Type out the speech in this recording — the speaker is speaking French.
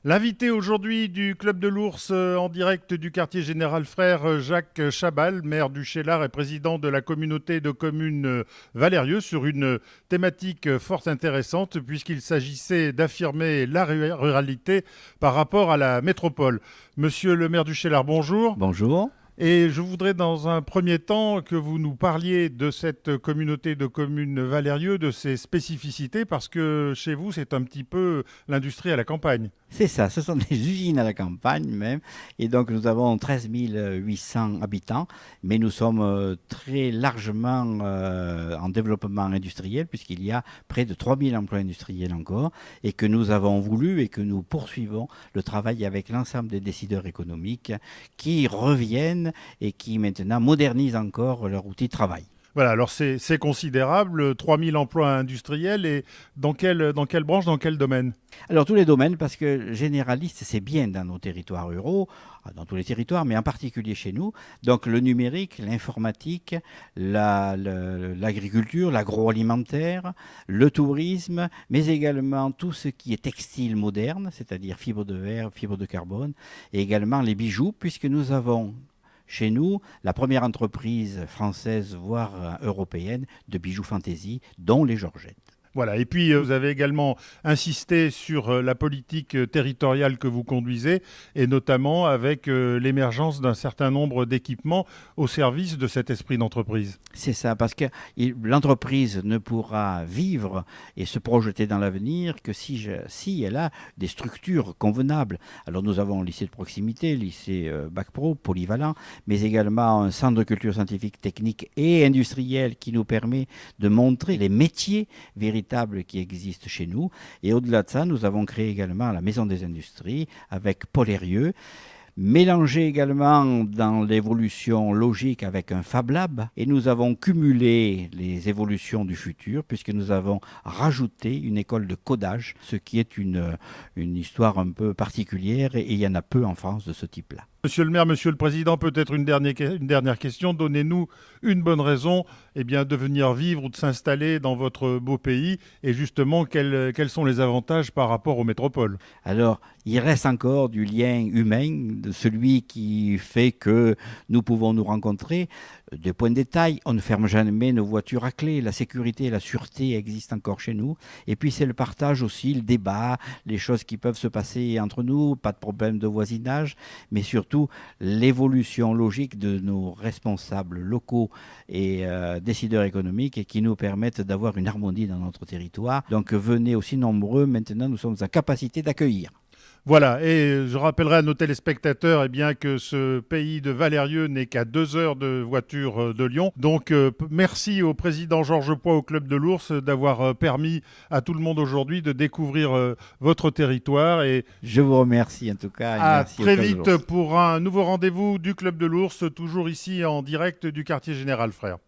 L'invité aujourd'hui du Club de l'Ours en direct du quartier Général Frère, Jacques Chabal, maire du Cheylard et président de la communauté de communes Valérieux, sur une thématique fort intéressante puisqu'il s'agissait d'affirmer la ruralité par rapport à la métropole. Monsieur le maire du Cheylard, bonjour. Bonjour. Et je voudrais dans un premier temps que vous nous parliez de cette communauté de communes Valérieux, de ses spécificités, parce que chez vous, c'est un petit peu l'industrie à la campagne. C'est ça, ce sont des usines à la campagne même. Et donc nous avons 13 800 habitants, mais nous sommes très largement en développement industriel, puisqu'il y a près de 3000 emplois industriels encore, et que nous avons voulu et que nous poursuivons le travail avec l'ensemble des décideurs économiques qui reviennent et qui maintenant modernisent encore leur outil de travail. Voilà, alors c'est considérable, 3000 emplois industriels, et dans quelle branche, dans quel domaine? Alors tous les domaines, parce que généraliste, c'est bien dans nos territoires ruraux, dans tous les territoires, mais en particulier chez nous. Donc le numérique, l'informatique, l'agriculture, l'agroalimentaire, le tourisme, mais également tout ce qui est textile moderne, c'est-à-dire fibre de verre, fibre de carbone, et également les bijoux, puisque nous avons chez nous la première entreprise française, voire européenne, de bijoux fantaisie, dont les Georgettes. Voilà, et puis vous avez également insisté sur la politique territoriale que vous conduisez, et notamment avec l'émergence d'un certain nombre d'équipements au service de cet esprit d'entreprise. C'est ça, parce que l'entreprise ne pourra vivre et se projeter dans l'avenir que si elle a des structures convenables. Alors nous avons un lycée de proximité, lycée Bac Pro, polyvalent, mais également un centre de culture scientifique, technique et industrielle qui nous permet de montrer les métiers véritables qui existent chez nous. Et au-delà de ça, nous avons créé également la Maison des Industries avec Paul Herrieux, mélangé également dans l'évolution logique avec un Fab Lab, et nous avons cumulé les évolutions du futur puisque nous avons rajouté une école de codage, ce qui est une histoire un peu particulière, et il y en a peu en France de ce type-là. Monsieur le maire, monsieur le président, peut-être une dernière question. Donnez-nous une bonne raison de venir vivre ou de s'installer dans votre beau pays, et justement, quels sont les avantages par rapport aux métropoles? Alors, il reste encore du lien humain, de celui qui fait que nous pouvons nous rencontrer. Des points de détail, on ne ferme jamais nos voitures à clé, la sécurité et la sûreté existent encore chez nous. Et puis c'est le partage aussi, le débat, les choses qui peuvent se passer entre nous, pas de problème de voisinage, mais surtout l'évolution logique de nos responsables locaux et décideurs économiques, et qui nous permettent d'avoir une harmonie dans notre territoire. Donc venez aussi nombreux, maintenant nous sommes en capacité d'accueillir. Voilà, et je rappellerai à nos téléspectateurs que ce pays de Valérieux n'est qu'à 2 heures de voiture de Lyon. Donc merci au président Georges Poix au Club de l'Ours d'avoir permis à tout le monde aujourd'hui de découvrir votre territoire. Et je vous remercie en tout cas. Et à merci très vite pour un nouveau rendez-vous du Club de l'Ours, toujours ici en direct du quartier Général Frère.